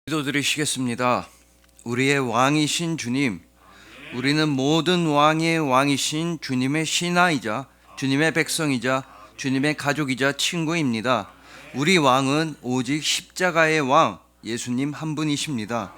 기도드리시겠습니다. 우리의 왕이신 주님, 우리는 모든 왕의 왕이신 주님의 신하이자 주님의 백성이자 주님의 가족이자 친구입니다. 우리 왕은 오직 십자가의 왕 예수님 한 분이십니다.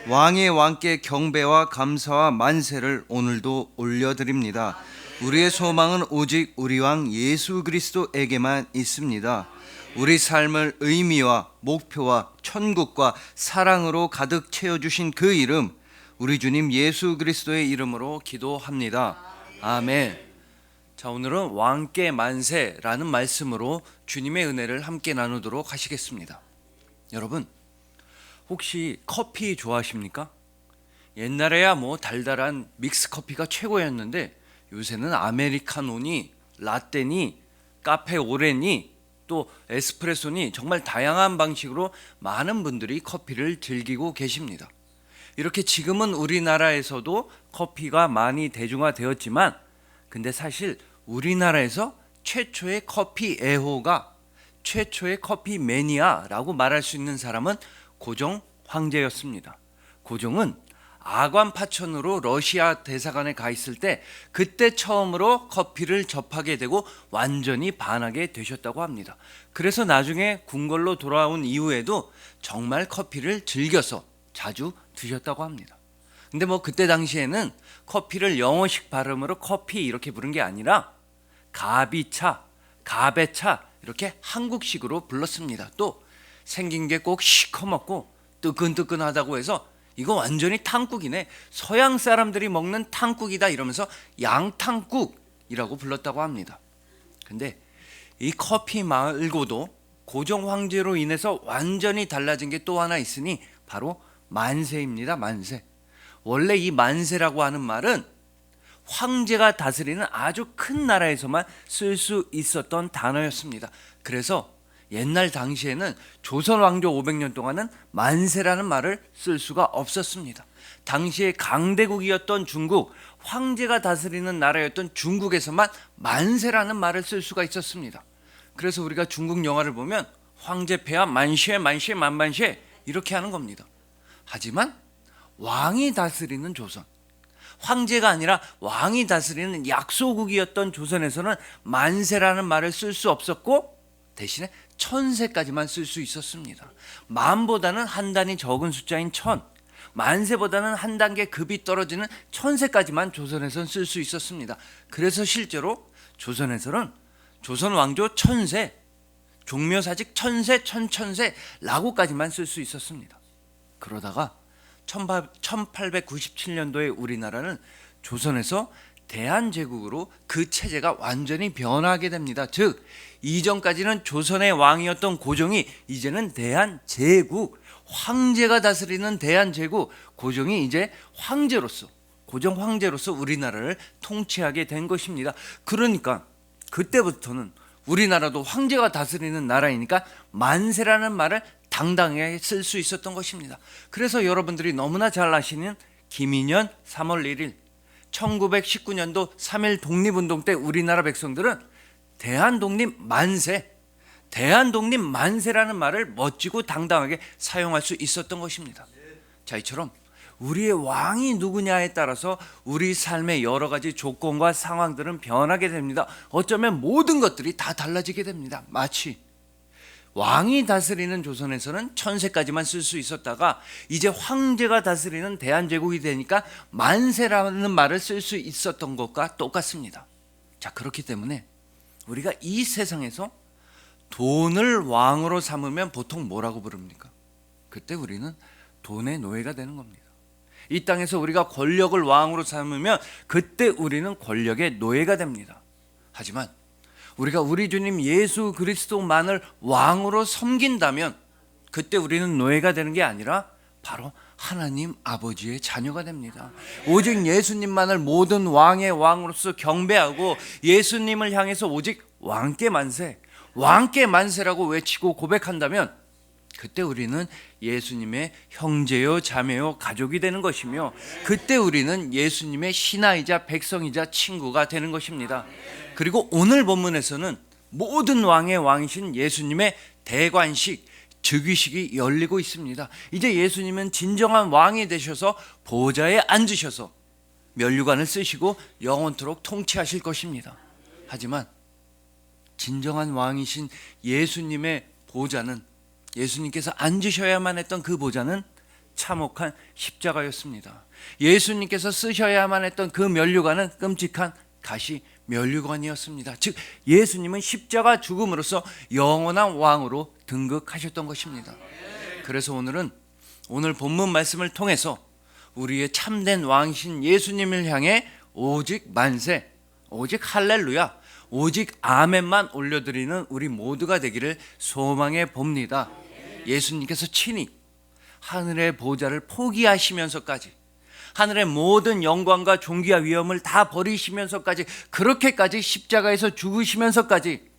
왕의 왕께 경배와 감사와 만세를 오늘도 올려드립니다. 우리의 소망은 오직 우리 왕 예수 그리스도에게만 있습니다. 우리 삶을 의미와 목표와 천국과 사랑으로 가득 채워주신 그 이름, 우리 주님 예수 그리스도의 이름으로 기도합니다. 아멘. 자, 오늘은 왕께 만세라는 말씀으로 주님의 은혜를 함께 나누도록 하시겠습니다. 여러분, 혹시 커피 좋아하십니까? 옛날에야 달달한 믹스 커피가 최고였는데 요새는 아메리카노니 라떼니 카페 오레니 또 에스프레소니 정말 다양한 방식으로 많은 분들이 커피를 즐기고 계십니다. 이렇게 지금은 우리나라에서도 커피가 많이 대중화되었지만 근데 사실 우리나라에서 최초의 커피 애호가, 최초의 커피 매니아라고 말할 수 있는 사람은 고종 황제였습니다. 고종은 아관 파천으로 러시아 대사관에 가 있을 때 그때 처음으로 커피를 접하게 되고 완전히 반하게 되셨다고 합니다. 그래서 나중에 궁궐로 돌아온 이후에도 정말 커피를 즐겨서 자주 드셨다고 합니다. 근데 그때 당시에는 커피를 영어식 발음으로 커피 이렇게 부른 게 아니라 가비차, 가베차 이렇게 한국식으로 불렀습니다. 또 생긴 게 꼭 시커멓고 뜨끈뜨끈하다고 해서 이거 완전히 탕국이네, 서양 사람들이 먹는 탕국이다 이러면서 양탕국이라고 불렀다고 합니다. 근데 이 커피 말고도 고종 황제로 인해서 완전히 달라진 게 또 하나 있으니 바로 만세입니다. 만세. 원래 이 만세라고 하는 말은 황제가 다스리는 아주 큰 나라에서만 쓸 수 있었던 단어였습니다. 그래서 옛날 당시에는 조선 왕조 500년 동안은 만세라는 말을 쓸 수가 없었습니다. 당시에 강대국이었던 중국, 황제가 다스리는 나라였던 중국에서만 만세라는 말을 쓸 수가 있었습니다. 그래서 우리가 중국 영화를 보면 황제 폐하 만시에 만시에 만만시에 이렇게 하는 겁니다. 하지만 왕이 다스리는 조선, 황제가 아니라 왕이 다스리는 약소국이었던 조선에서는 만세라는 말을 쓸 수 없었고 대신에 천세까지만 쓸 수 있었습니다. 만보다는 한 단위 적은 숫자인 천, 만세보다는 한 단계 급이 떨어지는 천세까지만 조선에서는 쓸 수 있었습니다. 그래서 실제로 조선에서는 조선 왕조 천세, 종묘사직 천세, 천천세라고까지만 쓸 수 있었습니다. 그러다가 1897년도에 우리나라는 조선에서 대한제국으로 그 체제가 완전히 변하게 됩니다. 즉 이전까지는 조선의 왕이었던 고종이 이제는 대한제국, 황제가 다스리는 대한제국, 고종이 이제 황제로서, 고종 황제로서 우리나라를 통치하게 된 것입니다. 그러니까 그때부터는 우리나라도 황제가 다스리는 나라이니까 만세라는 말을 당당하게 쓸 수 있었던 것입니다. 그래서 여러분들이 너무나 잘 아시는 김인현 3월 1일 1919년도 3.1 독립운동 때 우리나라 백성들은 대한독립 만세, 대한독립 만세라는 말을 멋지고 당당하게 사용할 수 있었던 것입니다. 자, 이처럼 우리의 왕이 누구냐에 따라서 우리 삶의 여러 가지 조건과 상황들은 변하게 됩니다. 어쩌면 모든 것들이 다 달라지게 됩니다. 마치 왕이 다스리는 조선에서는 천세까지만 쓸 수 있었다가 이제 황제가 다스리는 대한제국이 되니까 만세라는 말을 쓸 수 있었던 것과 똑같습니다. 자, 그렇기 때문에 우리가 이 세상에서 돈을 왕으로 삼으면 보통 뭐라고 부릅니까? 그때 우리는 돈의 노예가 되는 겁니다. 이 땅에서 우리가 권력을 왕으로 삼으면 그때 우리는 권력의 노예가 됩니다. 하지만 우리가 우리 주님 예수 그리스도만을 왕으로 섬긴다면 그때 우리는 노예가 되는 게 아니라 바로 하나님 아버지의 자녀가 됩니다. 오직 예수님만을 모든 왕의 왕으로서 경배하고 예수님을 향해서 오직 왕께 만세, 왕께 만세라고 외치고 고백한다면 그때 우리는 예수님의 형제요 자매요 가족이 되는 것이며 그때 우리는 예수님의 신하이자 백성이자 친구가 되는 것입니다. 그리고 오늘 본문에서는 모든 왕의 왕이신 예수님의 대관식, 즉위식이 열리고 있습니다. 이제 예수님은 진정한 왕이 되셔서 보좌에 앉으셔서 면류관을 쓰시고 영원토록 통치하실 것입니다. 하지만 진정한 왕이신 예수님의 보좌는, 예수님께서 앉으셔야만 했던 그 보좌는 참혹한 십자가였습니다. 예수님께서 쓰셔야만 했던 그 면류관은 끔찍한 가시 면류관이었습니다. 즉 예수님은 십자가 죽음으로써 영원한 왕으로 등극하셨던 것입니다. 그래서 오늘 본문 말씀을 통해서 우리의 참된 왕이신 예수님을 향해 오직 만세, 오직 할렐루야, 오직 아멘만 올려드리는 우리 모두가 되기를 소망해 봅니다. 예수님께서 친히 하늘의 보좌를 포기하시면서까지, 하늘의 모든 영광과 존귀와 위엄을 다 버리시면서까지, 그렇게까지 십자가에서 죽으시면서까지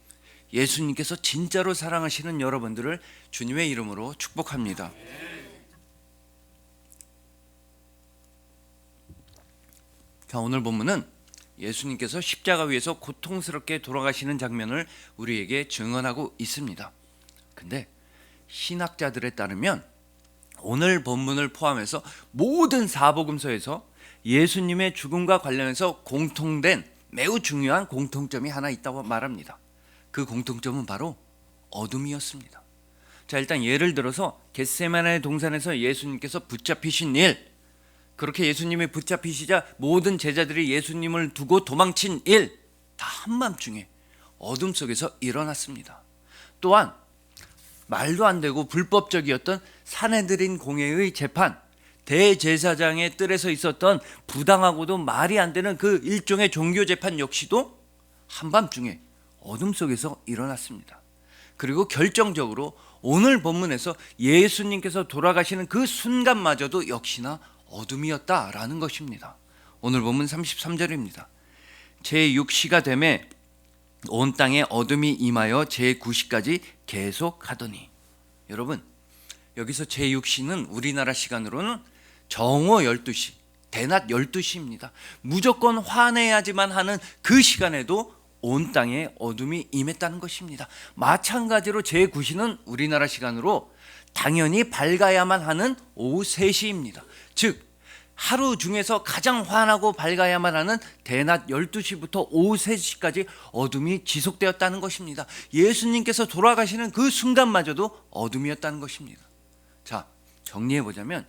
예수님께서 진짜로 사랑하시는 여러분들을 주님의 이름으로 축복합니다. 자, 오늘 본문은 예수님께서 십자가 위에서 고통스럽게 돌아가시는 장면을 우리에게 증언하고 있습니다. 근데 신학자들에 따르면 오늘 본문을 포함해서 모든 사복음서에서 예수님의 죽음과 관련해서 공통된 매우 중요한 공통점이 하나 있다고 말합니다. 그 공통점은 바로 어둠이었습니다. 자, 일단 예를 들어서 겟세마네 동산에서 예수님께서 붙잡히신 일, 그렇게 예수님이 붙잡히시자 모든 제자들이 예수님을 두고 도망친 일, 다 한밤중에 어둠 속에서 일어났습니다. 또한 말도 안 되고 불법적이었던 산헤드린 공회의 재판, 대제사장의 뜰에서 있었던 부당하고도 말이 안 되는 그 일종의 종교 재판 역시도 한밤중에 어둠 속에서 일어났습니다. 그리고 결정적으로 오늘 본문에서 예수님께서 돌아가시는 그 순간마저도 역시나 어둠이었다라는 것입니다. 오늘 본문 33절입니다. 제6시가 되매 온 땅에 어둠이 임하여 제9시까지 계속하더니. 여러분, 여기서 제6시는 우리나라 시간으로는 정오 12시, 대낮 12시입니다. 무조건 화내야지만 하는 그 시간에도 온 땅에 어둠이 임했다는 것입니다. 마찬가지로 제9시는 우리나라 시간으로 당연히 밝아야만 하는 오후 3시입니다. 즉 하루 중에서 가장 환하고 밝아야만 하는 대낮 12시부터 오후 3시까지 어둠이 지속되었다는 것입니다. 예수님께서 돌아가시는 그 순간마저도 어둠이었다는 것입니다. 자, 정리해보자면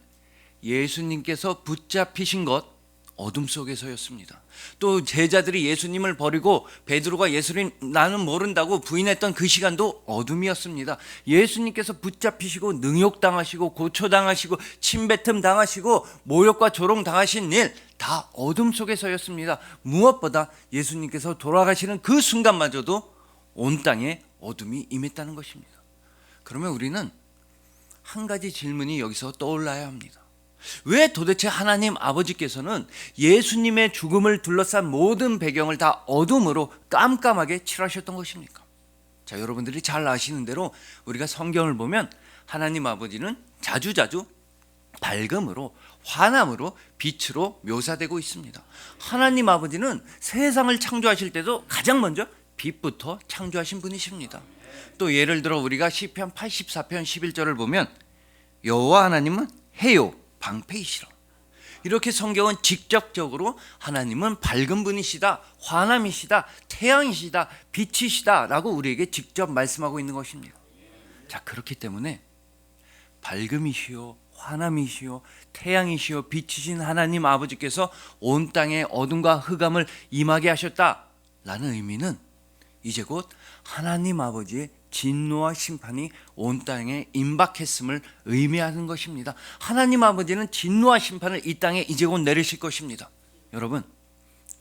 예수님께서 붙잡히신 것, 어둠 속에서였습니다. 또 제자들이 예수님을 버리고 베드로가 예수님 나는 모른다고 부인했던 그 시간도 어둠이었습니다. 예수님께서 붙잡히시고 능욕당하시고 고초당하시고 침뱉음 당하시고 모욕과 조롱 당하신 일, 다 어둠 속에서였습니다. 무엇보다 예수님께서 돌아가시는 그 순간마저도 온 땅에 어둠이 임했다는 것입니다. 그러면 우리는 한 가지 질문이 여기서 떠올라야 합니다. 왜 도대체 하나님 아버지께서는 예수님의 죽음을 둘러싼 모든 배경을 다 어둠으로 깜깜하게 칠하셨던 것입니까? 자, 여러분들이 잘 아시는 대로 우리가 성경을 보면 하나님 아버지는 자주자주 밝음으로, 환함으로, 빛으로 묘사되고 있습니다. 하나님 아버지는 세상을 창조하실 때도 가장 먼저 빛부터 창조하신 분이십니다. 또 예를 들어 우리가 시편 84편 11절을 보면 여호와 하나님은 해요 방패이시라. 이렇게 성경은 직접적으로 하나님은 밝은 분이시다, 환함이시다, 태양이시다, 빛이시다 라고 우리에게 직접 말씀하고 있는 것입니다. 자, 그렇기 때문에 밝음이시요 환함이시요 태양이시요 빛이신 하나님 아버지께서 온 땅에 어둠과 흑암을 임하게 하셨다라는 의미는 이제 곧 하나님 아버지의 진노와 심판이 온 땅에 임박했음을 의미하는 것입니다. 하나님 아버지는 진노와 심판을 이 땅에 이제 곧 내리실 것입니다. 여러분,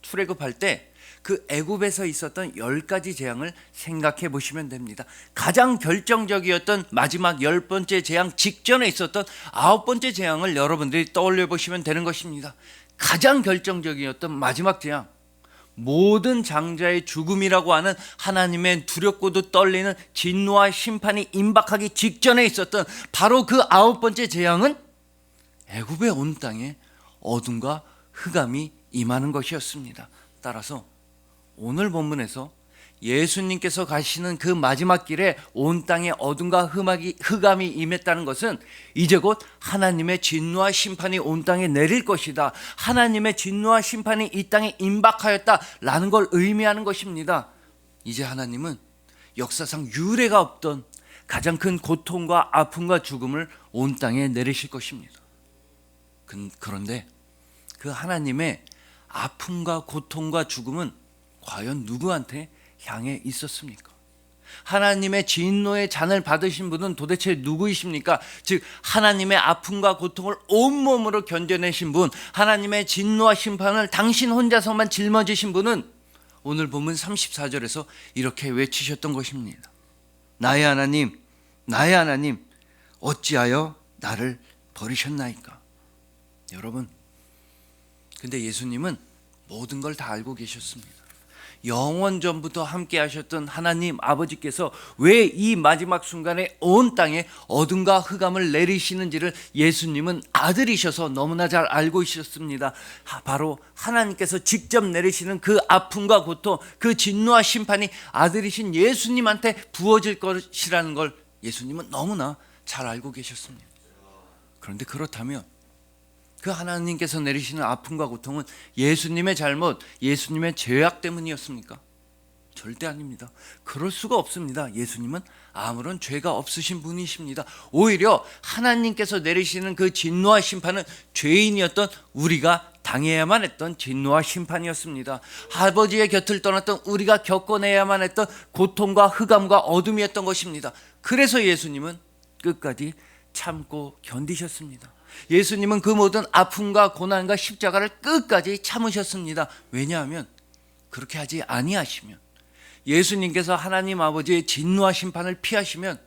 출애굽할 때 그 애굽에서 있었던 10가지 재앙을 생각해 보시면 됩니다. 가장 결정적이었던 마지막 10번째 재앙 직전에 있었던 9번째 재앙을 여러분들이 떠올려 보시면 되는 것입니다. 가장 결정적이었던 마지막 재앙, 모든 장자의 죽음이라고 하는 하나님의 두렵고도 떨리는 진노와 심판이 임박하기 직전에 있었던 바로 그 9번째 재앙은 애굽의 온 땅에 어둠과 흑암이 임하는 것이었습니다. 따라서 오늘 본문에서 예수님께서 가시는 그 마지막 길에 온 땅에 어둠과 흑암이 임했다는 것은 이제 곧 하나님의 진노와 심판이 온 땅에 내릴 것이다, 하나님의 진노와 심판이 이 땅에 임박하였다라는 걸 의미하는 것입니다. 이제 하나님은 역사상 유례가 없던 가장 큰 고통과 아픔과 죽음을 온 땅에 내리실 것입니다. 그런데 그 하나님의 아픔과 고통과 죽음은 과연 누구한테 향해 있었습니까? 하나님의 진노의 잔을 받으신 분은 도대체 누구이십니까? 즉 하나님의 아픔과 고통을 온몸으로 견뎌내신 분, 하나님의 진노와 심판을 당신 혼자서만 짊어지신 분은 오늘 본문 34절에서 이렇게 외치셨던 것입니다. 나의 하나님, 나의 하나님, 어찌하여 나를 버리셨나이까? 여러분, 근데 예수님은 모든 걸 다 알고 계셨습니다. 영원 전부터 함께 하셨던 하나님 아버지께서 왜 이 마지막 순간에 온 땅에 어둠과 흑암을 내리시는지를 예수님은 아들이셔서 너무나 잘 알고 있었습니다. 바로 하나님께서 직접 내리시는 그 아픔과 고통, 그 진노와 심판이 아들이신 예수님한테 부어질 것이라는 걸 예수님은 너무나 잘 알고 계셨습니다. 그런데 그렇다면 그 하나님께서 내리시는 아픔과 고통은 예수님의 잘못, 예수님의 죄악 때문이었습니까? 절대 아닙니다. 그럴 수가 없습니다. 예수님은 아무런 죄가 없으신 분이십니다. 오히려 하나님께서 내리시는 그 진노와 심판은 죄인이었던 우리가 당해야만 했던 진노와 심판이었습니다. 아버지의 곁을 떠났던 우리가 겪어내야만 했던 고통과 흑암과 어둠이었던 것입니다. 그래서 예수님은 끝까지 참고 견디셨습니다. 예수님은 그 모든 아픔과 고난과 십자가를 끝까지 참으셨습니다. 왜냐하면 그렇게 하지 아니하시면, 예수님께서 하나님 아버지의 진노와 심판을 피하시면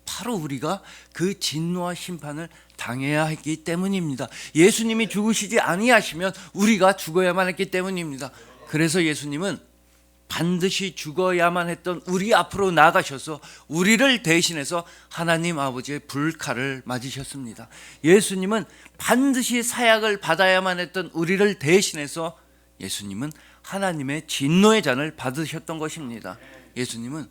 바로 우리가 그 진노와 심판을 당해야 했기 때문입니다. 예수님이 죽으시지 아니하시면 우리가 죽어야만 했기 때문입니다. 그래서 예수님은 반드시 죽어야만 했던 우리 앞으로 나가셔서 우리를 대신해서 하나님 아버지의 불칼을 맞으셨습니다. 예수님은 반드시 사약을 받아야만 했던 우리를 대신해서 예수님은 하나님의 진노의 잔을 받으셨던 것입니다. 예수님은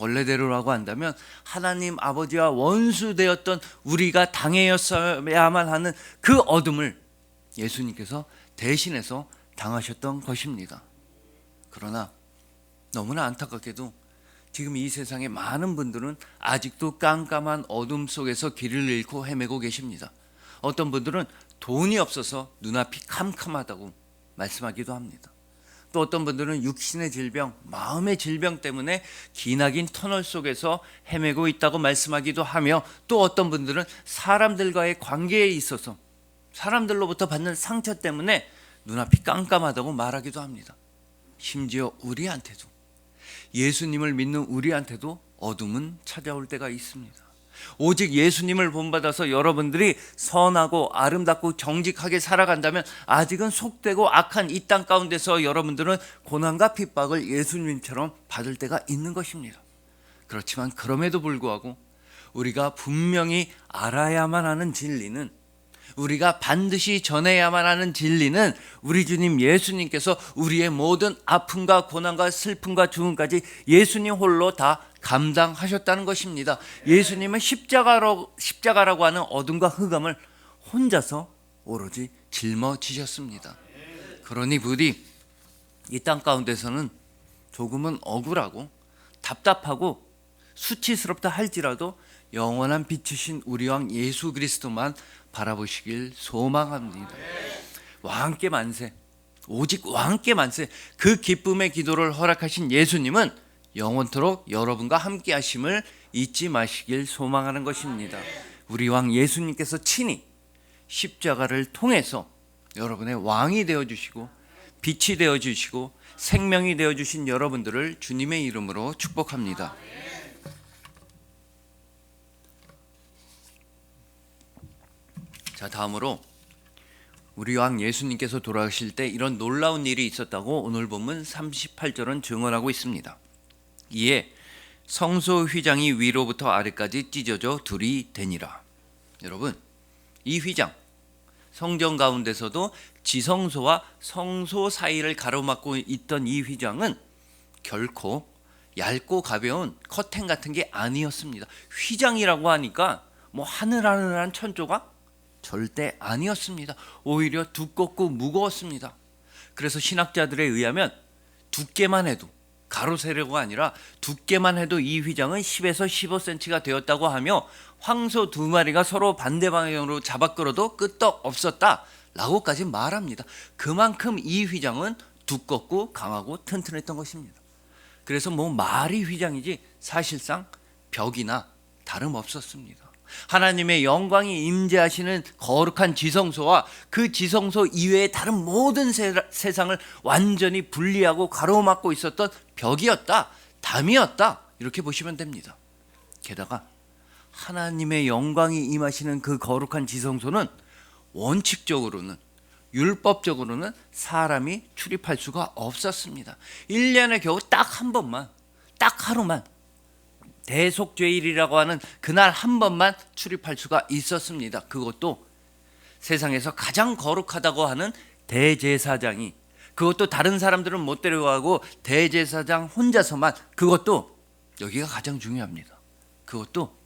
원래대로라고 한다면 하나님 아버지와 원수되었던 우리가 당해야만 하는 그 어둠을 예수님께서 대신해서 당하셨던 것입니다. 그러나 너무나 안타깝게도 지금 이 세상에 많은 분들은 아직도 깜깜한 어둠 속에서 길을 잃고 헤매고 계십니다. 어떤 분들은 돈이 없어서 눈앞이 캄캄하다고 말씀하기도 합니다. 또 어떤 분들은 육신의 질병, 마음의 질병 때문에 기나긴 터널 속에서 헤매고 있다고 말씀하기도 하며, 또 어떤 분들은 사람들과의 관계에 있어서 사람들로부터 받는 상처 때문에 눈앞이 깜깜하다고 말하기도 합니다. 심지어 우리한테도, 예수님을 믿는 우리한테도 어둠은 찾아올 때가 있습니다. 오직 예수님을 본받아서 여러분들이 선하고 아름답고 정직하게 살아간다면 아직은 속되고 악한 이 땅 가운데서 여러분들은 고난과 핍박을 예수님처럼 받을 때가 있는 것입니다. 그렇지만 그럼에도 불구하고 우리가 분명히 알아야만 하는 진리는, 우리가 반드시 전해야만 하는 진리는 우리 주님 예수님께서 우리의 모든 아픔과 고난과 슬픔과 죽음까지 예수님 홀로 다 감당하셨다는 것입니다. 예수님은 십자가라고 하는 어둠과 흑암을 혼자서 오로지 짊어지셨습니다. 그러니 부디 이 땅 가운데서는 조금은 억울하고 답답하고 수치스럽다 할지라도 영원한 빛이신 우리 왕 예수 그리스도만 바라보시길 소망합니다. 왕께 만세, 오직 왕께 만세. 그 기쁨의 기도를 허락하신 예수님은 영원토록 여러분과 함께 하심을 잊지 마시길 소망하는 것입니다. 우리 왕 예수님께서 친히 십자가를 통해서 여러분의 왕이 되어주시고 빛이 되어주시고 생명이 되어주신 여러분들을 주님의 이름으로 축복합니다. 자, 다음으로 우리 왕 예수님께서 돌아가실 때 이런 놀라운 일이 있었다고 오늘 본문 38절은 증언하고 있습니다. 이에 성소 휘장이 위로부터 아래까지 찢어져 둘이 되니라. 여러분, 이 휘장, 성전 가운데서도 지성소와 성소 사이를 가로막고 있던 이 휘장은 결코 얇고 가벼운 커튼 같은 게 아니었습니다. 휘장이라고 하니까 뭐 하늘하늘한 천조각? 절대 아니었습니다. 오히려 두껍고 무거웠습니다. 그래서 신학자들에 의하면 두께만 해도, 가로 세로가 아니라 두께만 해도 이 휘장은 10에서 15cm가 되었다고 하며 황소 2마리가 서로 반대 방향으로 잡아 끌어도 끄떡 없었다 라고까지 말합니다. 그만큼 이 휘장은 두껍고 강하고 튼튼했던 것입니다. 그래서 뭐 말이 휘장이지 사실상 벽이나 다름없었습니다. 하나님의 영광이 임재하시는 거룩한 지성소와 그 지성소 이외의 다른 모든 세상을 완전히 분리하고 가로막고 있었던 벽이었다, 담이었다, 이렇게 보시면 됩니다. 게다가 하나님의 영광이 임하시는 그 거룩한 지성소는 원칙적으로는, 율법적으로는 사람이 출입할 수가 없었습니다. 1년에 겨우 딱 한 번만, 딱 하루만, 대속죄일이라고 하는 그날 한 번만 출입할 수가 있었습니다. 그것도 세상에서 가장 거룩하다고 하는 대제사장이, 그것도 다른 사람들은 못 데려가고 대제사장 혼자서만, 그것도 여기가 가장 중요합니다. 그것도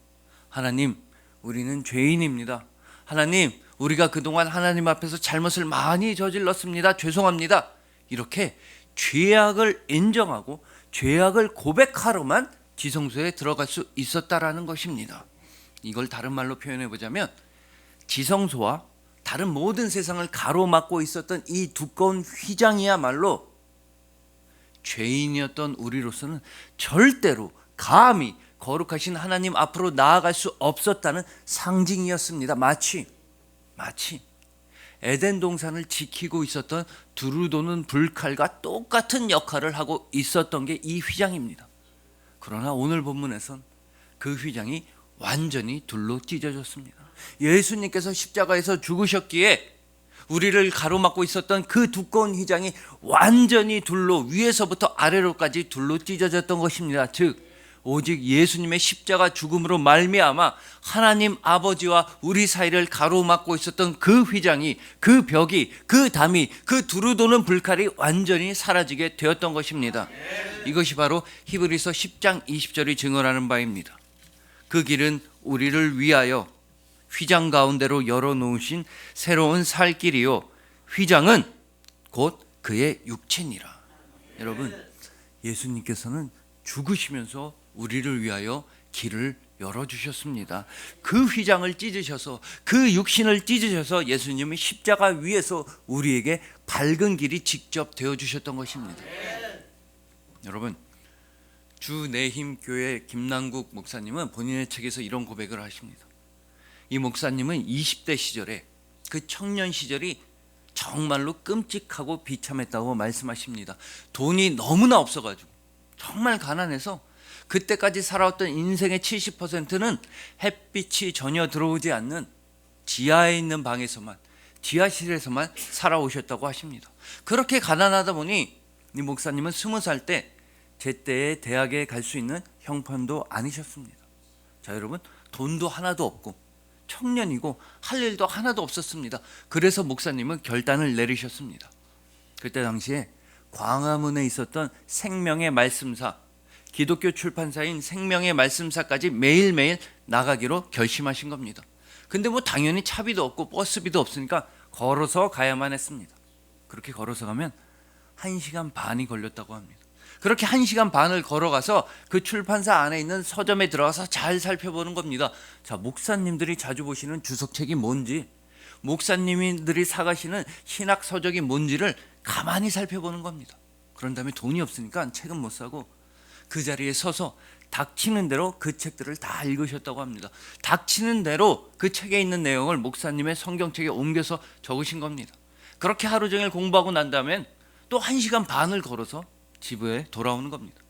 하나님, 우리는 죄인입니다. 하나님, 우리가 그동안 하나님 앞에서 잘못을 많이 저질렀습니다. 죄송합니다. 이렇게 죄악을 인정하고 죄악을 고백하러만 지성소에 들어갈 수 있었다라는 것입니다. 이걸 다른 말로 표현해 보자면 지성소와 다른 모든 세상을 가로막고 있었던 이 두꺼운 휘장이야말로 죄인이었던 우리로서는 절대로 감히 거룩하신 하나님 앞으로 나아갈 수 없었다는 상징이었습니다. 마치 에덴 동산을 지키고 있었던 두루 도는 불칼과 똑같은 역할을 하고 있었던 게 이 휘장입니다. 그러나 오늘 본문에선 그 휘장이 완전히 둘로 찢어졌습니다. 예수님께서 십자가에서 죽으셨기에 우리를 가로막고 있었던 그 두꺼운 휘장이 완전히 둘로, 위에서부터 아래로까지 둘로 찢어졌던 것입니다. 즉 오직 예수님의 십자가 죽음으로 말미암아 하나님 아버지와 우리 사이를 가로막고 있었던 그 휘장이, 그 벽이, 그 담이, 그 두루 도는 불칼이 완전히 사라지게 되었던 것입니다. 이것이 바로 히브리서 10장 20절이 증언하는 바입니다. 그 길은 우리를 위하여 휘장 가운데로 열어놓으신 새로운 살 길이요, 휘장은 곧 그의 육체니라. 여러분, 예수님께서는 죽으시면서 우리를 위하여 길을 열어주셨습니다. 그 휘장을 찢으셔서, 그 육신을 찢으셔서 예수님이 십자가 위에서 우리에게 밝은 길이 직접 되어주셨던 것입니다. 여러분, 주내힘교회 김남국 목사님은 본인의 책에서 이런 고백을 하십니다. 이 목사님은 20대 시절에, 그 청년 시절이 정말로 끔찍하고 비참했다고 말씀하십니다. 돈이 너무나 없어가지고 정말 가난해서 그때까지 살아왔던 인생의 70%는 햇빛이 전혀 들어오지 않는 지하에 있는 방에서만, 지하실에서만 살아오셨다고 하십니다. 그렇게 가난하다 보니 이 목사님은 20살 때 제때에 대학에 갈 수 있는 형편도 아니셨습니다. 자, 여러분, 돈도 하나도 없고 청년이고 할 일도 하나도 없었습니다. 그래서 목사님은 결단을 내리셨습니다. 그때 당시에 광화문에 있었던 생명의 말씀사, 기독교 출판사인 생명의 말씀사까지 매일매일 나가기로 결심하신 겁니다. 근데 뭐 당연히 차비도 없고 버스비도 없으니까 걸어서 가야만 했습니다. 그렇게 걸어서 가면 1시간 반이 걸렸다고 합니다. 그렇게 1시간 반을 걸어가서 그 출판사 안에 있는 서점에 들어가서 잘 살펴보는 겁니다. 자, 목사님들이 자주 보시는 주석책이 뭔지, 목사님들이 사가시는 신학 서적이 뭔지를 가만히 살펴보는 겁니다. 그런 다음에 돈이 없으니까 책은 못 사고 그 자리에 서서 닥치는 대로 그 책들을 다 읽으셨다고 합니다. 닥치는 대로 그 책에 있는 내용을 목사님의 성경책에 옮겨서 적으신 겁니다. 그렇게 하루 종일 공부하고 난 다음엔 또 1시간 반을 걸어서 집에 돌아오는 겁니다.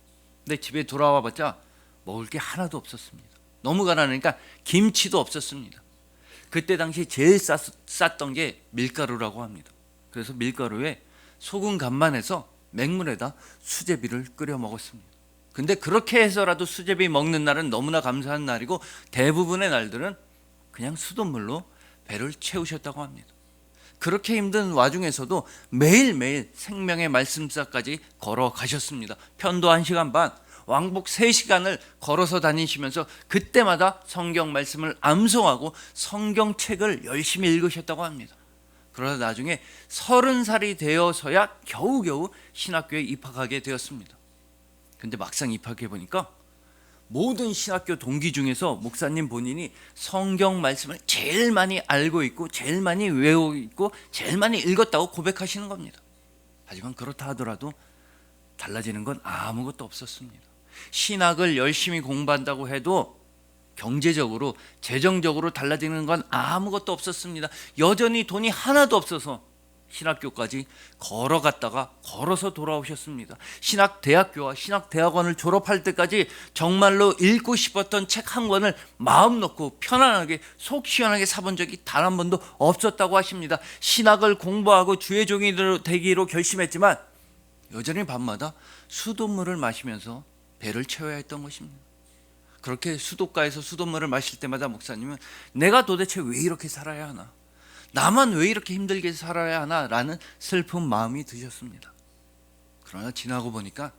근데 집에 돌아와 봤자 먹을 게 하나도 없었습니다. 너무 가난하니까 김치도 없었습니다. 그때 당시 제일 쌌던 게 밀가루라고 합니다. 그래서 밀가루에 소금 간만 해서 맹물에다 수제비를 끓여 먹었습니다. 근데 그렇게 해서라도 수제비 먹는 날은 너무나 감사한 날이고 대부분의 날들은 그냥 수돗물로 배를 채우셨다고 합니다. 그렇게 힘든 와중에서도 매일매일 생명의 말씀사까지 걸어가셨습니다. 편도 1시간 반, 왕복 3시간을 걸어서 다니시면서 그때마다 성경 말씀을 암송하고 성경책을 열심히 읽으셨다고 합니다. 그러다 나중에 30살이 되어서야 겨우겨우 신학교에 입학하게 되었습니다. 근데 막상 입학해 보니까 모든 신학교 동기 중에서 목사님 본인이 성경 말씀을 제일 많이 알고 있고 제일 많이 외우고 있고 제일 많이 읽었다고 고백하시는 겁니다. 하지만 그렇다 하더라도 달라지는 건 아무것도 없었습니다. 신학을 열심히 공부한다고 해도 경제적으로, 재정적으로 달라지는 건 아무것도 없었습니다. 여전히 돈이 하나도 없어서 신학교까지 걸어갔다가 걸어서 돌아오셨습니다. 신학대학교와 신학대학원을 졸업할 때까지 정말로 읽고 싶었던 책 한 권을 마음 놓고 편안하게 속 시원하게 사본 적이 단 한 번도 없었다고 하십니다. 신학을 공부하고 주의 종이 되기로 결심했지만 여전히 밤마다 수돗물을 마시면서 배를 채워야 했던 것입니다. 그렇게 수도가에서 수돗물을 마실 때마다 목사님은 내가 도대체 왜 이렇게 살아야 하나, 나만 왜 이렇게 힘들게 살아야 하나 라는 슬픈 마음이 드셨습니다. 그러나 지나고 보니까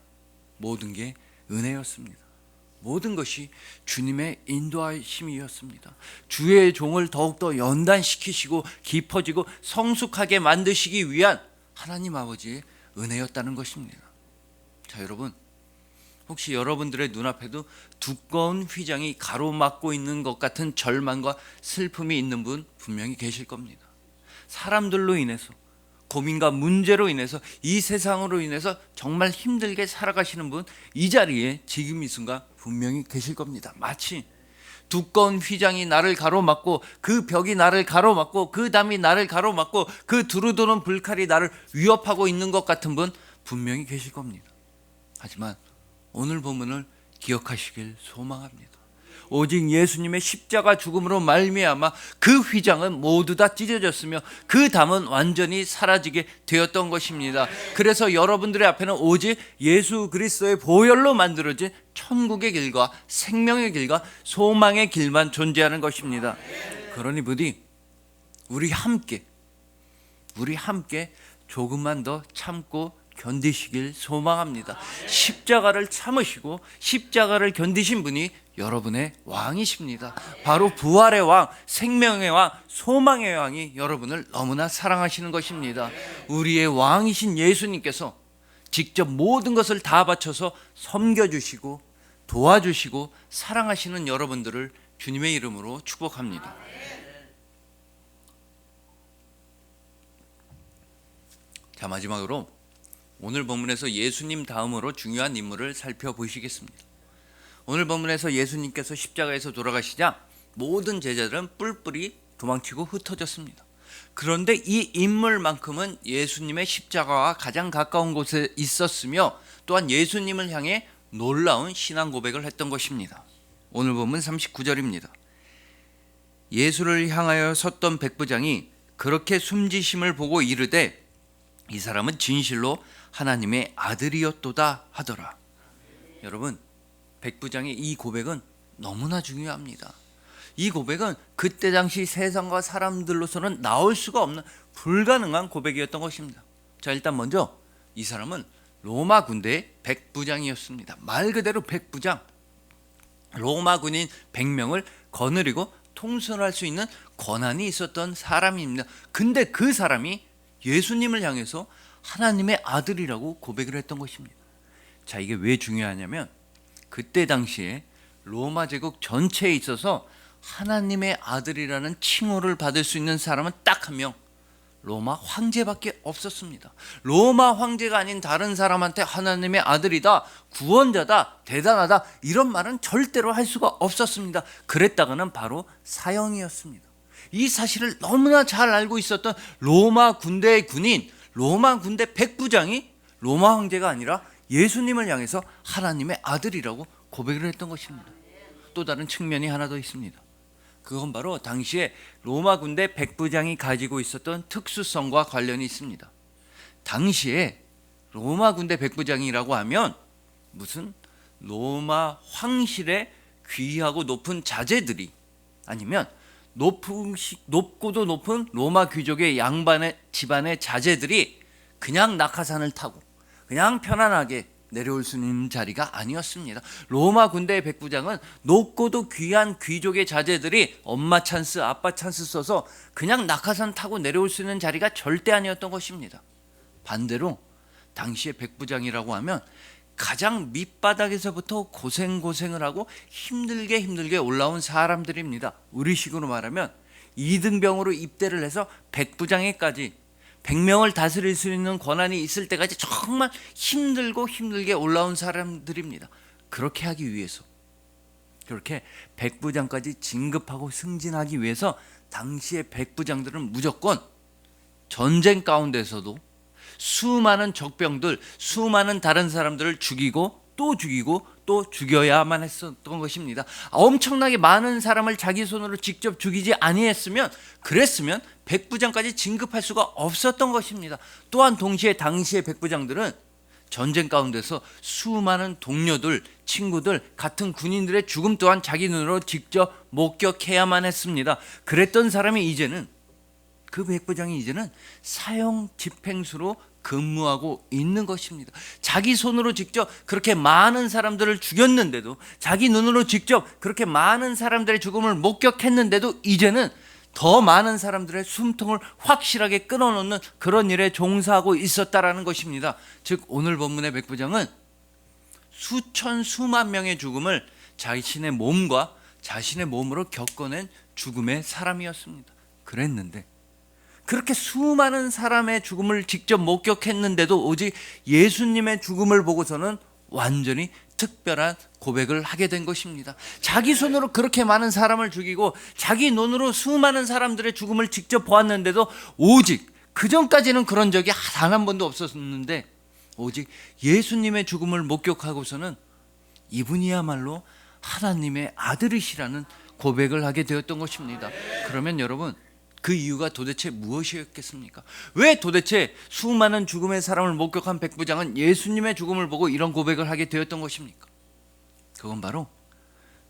모든 게 은혜였습니다. 모든 것이 주님의 인도하심이었습니다. 주의 종을 더욱더 연단시키시고 깊어지고 성숙하게 만드시기 위한 하나님 아버지의 은혜였다는 것입니다. 자, 여러분, 혹시 여러분들의 눈앞에도 두꺼운 휘장이 가로막고 있는 것 같은 절망과 슬픔이 있는 분 분명히 계실 겁니다. 사람들로 인해서, 고민과 문제로 인해서, 이 세상으로 인해서 정말 힘들게 살아가시는 분 이 자리에 지금 이 순간 분명히 계실 겁니다. 마치 두꺼운 휘장이 나를 가로막고 그 벽이 나를 가로막고 그 담이 나를 가로막고 그 두루도는 불칼이 나를 위협하고 있는 것 같은 분 분명히 계실 겁니다. 하지만 오늘 본문을 기억하시길 소망합니다. 오직 예수님의 십자가 죽음으로 말미암아 그 휘장은 모두 다 찢어졌으며 그 담은 완전히 사라지게 되었던 것입니다. 그래서 여러분들의 앞에는 오직 예수 그리스도의 보혈로 만들어진 천국의 길과 생명의 길과 소망의 길만 존재하는 것입니다. 그러니 부디 우리 함께 조금만 더 참고 견디시길 소망합니다. 십자가를 참으시고 십자가를 견디신 분이 여러분의 왕이십니다. 바로 부활의 왕, 생명의 왕, 소망의 왕이 여러분을 너무나 사랑하시는 것입니다. 우리의 왕이신 예수님께서 직접 모든 것을 다 바쳐서 섬겨주시고 도와주시고 사랑하시는 여러분들을 주님의 이름으로 축복합니다. 자, 마지막으로 오늘 본문에서 예수님 다음으로 중요한 인물을 살펴보시겠습니다. 오늘 본문에서 예수님께서 십자가에서 돌아가시자 모든 제자들은 뿔뿔이 도망치고 흩어졌습니다. 그런데 이 인물만큼은 예수님의 십자가와 가장 가까운 곳에 있었으며 또한 예수님을 향해 놀라운 신앙 고백을 했던 것입니다. 오늘 본문 39절입니다. 예수를 향하여 섰던 백부장이 그렇게 숨지심을 보고 이르되 이 사람은 진실로 하나님의 아들이었도다 하더라. 여러분, 백부장의 이 고백은 너무나 중요합니다. 이 고백은 그때 당시 세상과 사람들로서는 나올 수가 없는 불가능한 고백이었던 것입니다. 자, 일단 먼저 이 사람은 로마 군대의 백부장이었습니다. 말 그대로 백부장, 로마 군인 100명을 거느리고 통솔할 수 있는 권한이 있었던 사람입니다. 근데 그 사람이 예수님을 향해서 하나님의 아들이라고 고백을 했던 것입니다. 자, 이게 왜 중요하냐면 그때 당시에 로마 제국 전체에 있어서 하나님의 아들이라는 칭호를 받을 수 있는 사람은 딱 한 명, 로마 황제밖에 없었습니다. 로마 황제가 아닌 다른 사람한테 하나님의 아들이다, 구원자다, 대단하다 이런 말은 절대로 할 수가 없었습니다. 그랬다가는 바로 사형이었습니다. 이 사실을 너무나 잘 알고 있었던 로마 군대의 군인, 로마 군대 백부장이 로마 황제가 아니라 예수님을 향해서 하나님의 아들이라고 고백을 했던 것입니다. 또 다른 측면이 하나 더 있습니다. 그건 바로 당시에 로마 군대 백부장이 가지고 있었던 특수성과 관련이 있습니다. 당시에 로마 군대 백부장이라고 하면 무슨 로마 황실의 귀하고 높은 자제들이 아니면 높고도 높은 로마 귀족의 양반의 집안의 자제들이 그냥 낙하산을 타고 그냥 편안하게 내려올 수 있는 자리가 아니었습니다. 로마 군대의 백부장은 높고도 귀한 귀족의 자제들이 엄마 찬스, 아빠 찬스 써서 그냥 낙하산 타고 내려올 수 있는 자리가 절대 아니었던 것입니다. 반대로 당시의 백부장이라고 하면 가장 밑바닥에서부터 고생을 하고 힘들게 올라온 사람들입니다. 우리식으로 말하면 2등병으로 입대를 해서 백부장에까지 100명을 다스릴 수 있는 권한이 있을 때까지 정말 힘들게 올라온 사람들입니다. 그렇게 하기 위해서, 그렇게 백부장까지 진급하고 승진하기 위해서 당시의 백부장들은 무조건 전쟁 가운데서도 수많은 적병들, 수많은 다른 사람들을 죽이고 또 죽여야만 했었던 것입니다. 엄청나게 많은 사람을 자기 손으로 직접 죽이지 아니했으면, 그랬으면 백부장까지 진급할 수가 없었던 것입니다. 또한 동시에 당시의 백부장들은 전쟁 가운데서 수많은 동료들, 친구들, 같은 군인들의 죽음 또한 자기 눈으로 직접 목격해야만 했습니다. 그랬던 사람이 이제는, 그 백부장이 이제는 사형 집행수로 근무하고 있는 것입니다. 자기 손으로 직접 그렇게 많은 사람들을 죽였는데도, 자기 눈으로 직접 그렇게 많은 사람들의 죽음을 목격했는데도 이제는 더 많은 사람들의 숨통을 확실하게 끊어놓는 그런 일에 종사하고 있었다라는 것입니다. 즉 오늘 본문의 백부장은 수만 명의 죽음을 자신의 몸과 자신의 몸으로 겪어낸 죽음의 사람이었습니다. 그랬는데 그렇게 수많은 사람의 죽음을 직접 목격했는데도 오직 예수님의 죽음을 보고서는 완전히 특별한 고백을 하게 된 것입니다. 자기 손으로 그렇게 많은 사람을 죽이고 자기 눈으로 수많은 사람들의 죽음을 직접 보았는데도 오직 그전까지는 그런 적이 단 한 번도 없었는데 오직 예수님의 죽음을 목격하고서는 이분이야말로 하나님의 아들이시라는 고백을 하게 되었던 것입니다. 그러면 여러분, 그 이유가 도대체 무엇이었겠습니까? 왜 도대체 수많은 죽음의 사람을 목격한 백부장은 예수님의 죽음을 보고 이런 고백을 하게 되었던 것입니까? 그건 바로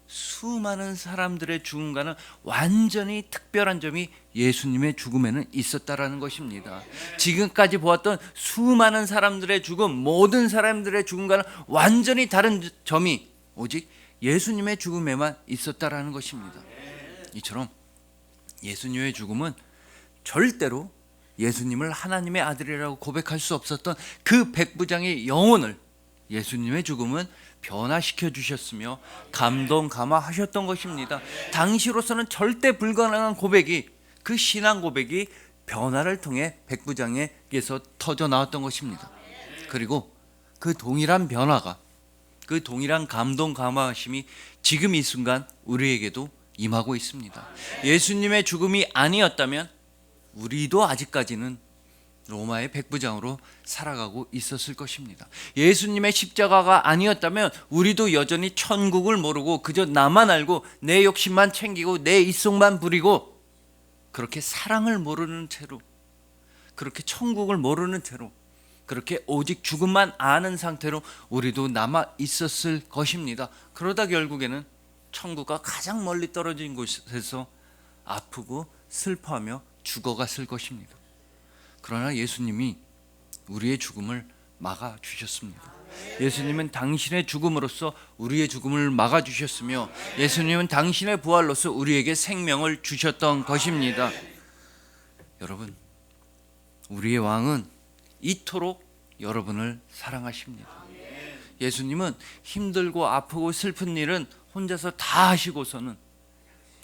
수많은 사람들의 죽음과는 완전히 특별한 점이 예수님의 죽음에는 있었다라는 것입니다. 지금까지 보았던 수많은 사람들의 죽음, 모든 사람들의 죽음과는 완전히 다른 점이 오직 예수님의 죽음에만 있었다라는 것입니다. 이처럼 예수님의 죽음은 절대로 예수님을 하나님의 아들이라고 고백할 수 없었던 그 백부장의 영혼을 예수님의 죽음은 변화시켜 주셨으며 감동감화하셨던 것입니다. 당시로서는 절대 불가능한 고백이, 그 신앙 고백이 변화를 통해 백부장에게서 터져 나왔던 것입니다. 그리고 그 동일한 변화가, 그 동일한 감동감화하심이 지금 이 순간 우리에게도 임하고 있습니다. 예수님의 죽음이 아니었다면 우리도 아직까지는 로마의 백부장으로 살아가고 있었을 것입니다. 예수님의 십자가가 아니었다면 우리도 여전히 천국을 모르고 그저 나만 알고 내 욕심만 챙기고 내 입속만 부리고 그렇게 사랑을 모르는 채로, 그렇게 천국을 모르는 채로, 그렇게 오직 죽음만 아는 상태로 우리도 남아 있었을 것입니다. 그러다 결국에는 천국과 가장 멀리 떨어진 곳에서 아프고 슬퍼하며 죽어갔을 것입니다. 그러나 예수님이 우리의 죽음을 막아주셨습니다. 예수님은 당신의 죽음으로써 우리의 죽음을 막아주셨으며 예수님은 당신의 부활로써 우리에게 생명을 주셨던 것입니다. 여러분, 우리의 왕은 이토록 여러분을 사랑하십니다. 예수님은 힘들고 아프고 슬픈 일은 혼자서 다 하시고서는,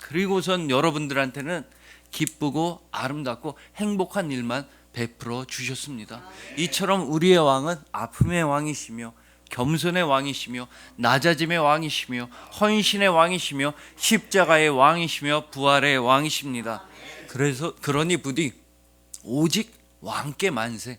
그리고선 여러분들한테는 기쁘고 아름답고 행복한 일만 베풀어 주셨습니다. 이처럼 우리의 왕은 아픔의 왕이시며 겸손의 왕이시며 낮아짐의 왕이시며 헌신의 왕이시며 십자가의 왕이시며 부활의 왕이십니다. 그러니 부디 오직 왕께 만세,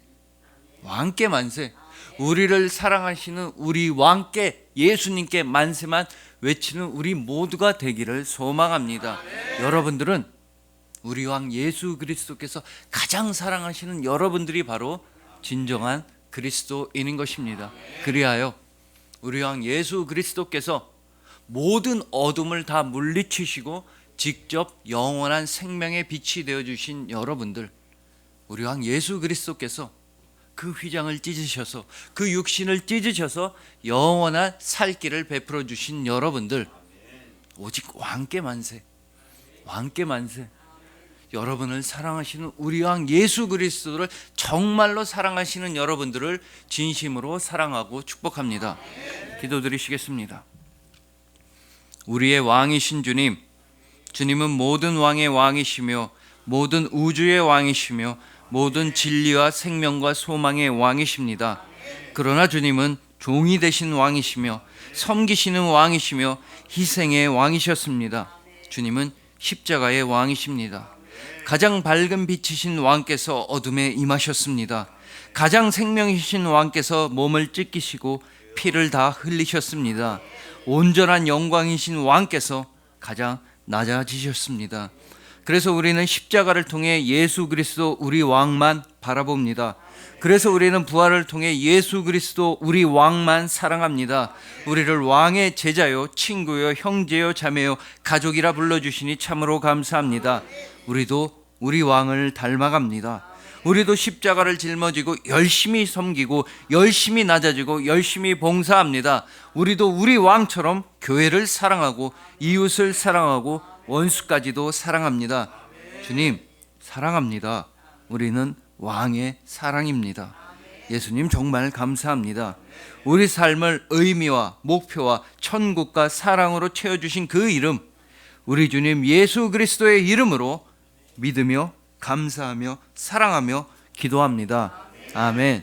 왕께 만세, 우리를 사랑하시는 우리 왕께, 예수님께 만세만 외치는 우리 모두가 되기를 소망합니다. 여러분들은 우리 왕 예수 그리스도께서 가장 사랑하시는 여러분들이 바로 진정한 그리스도인인 것입니다. 그리하여 우리 왕 예수 그리스도께서 모든 어둠을 다 물리치시고 직접 영원한 생명의 빛이 되어 주신 여러분들, 우리 왕 예수 그리스도께서 그 휘장을 찢으셔서 그 육신을 찢으셔서 영원한 살 길을 베풀어 주신 여러분들, 오직 왕께 만세, 왕께 만세. 여러분을 사랑하시는 우리 왕 예수 그리스도를 정말로 사랑하시는 여러분들을 진심으로 사랑하고 축복합니다. 기도드리시겠습니다. 우리의 왕이신 주님, 주님은 모든 왕의 왕이시며 모든 우주의 왕이시며 모든 진리와 생명과 소망의 왕이십니다. 그러나 주님은 종이 되신 왕이시며 섬기시는 왕이시며 희생의 왕이셨습니다. 주님은 십자가의 왕이십니다. 가장 밝은 빛이신 왕께서 어둠에 임하셨습니다. 가장 생명이신 왕께서 몸을 찢기시고 피를 다 흘리셨습니다. 온전한 영광이신 왕께서 가장 낮아지셨습니다. 그래서 우리는 십자가를 통해 예수 그리스도 우리 왕만 바라봅니다. 그래서 우리는 부활을 통해 예수 그리스도 우리 왕만 사랑합니다. 우리를 왕의 제자요, 친구요, 형제요, 자매요, 가족이라 불러주시니 참으로 감사합니다. 우리도 우리 왕을 닮아갑니다. 우리도 십자가를 짊어지고 열심히 섬기고 열심히 낮아지고 열심히 봉사합니다. 우리도 우리 왕처럼 교회를 사랑하고 이웃을 사랑하고 원수까지도 사랑합니다. 주님, 사랑합니다. 우리는 왕의 사랑입니다. 예수님 정말 감사합니다. 우리 삶을 의미와 목표와 천국과 사랑으로 채워주신 그 이름, 우리 주님 예수 그리스도의 이름으로 믿으며 감사하며 사랑하며 기도합니다. 아멘.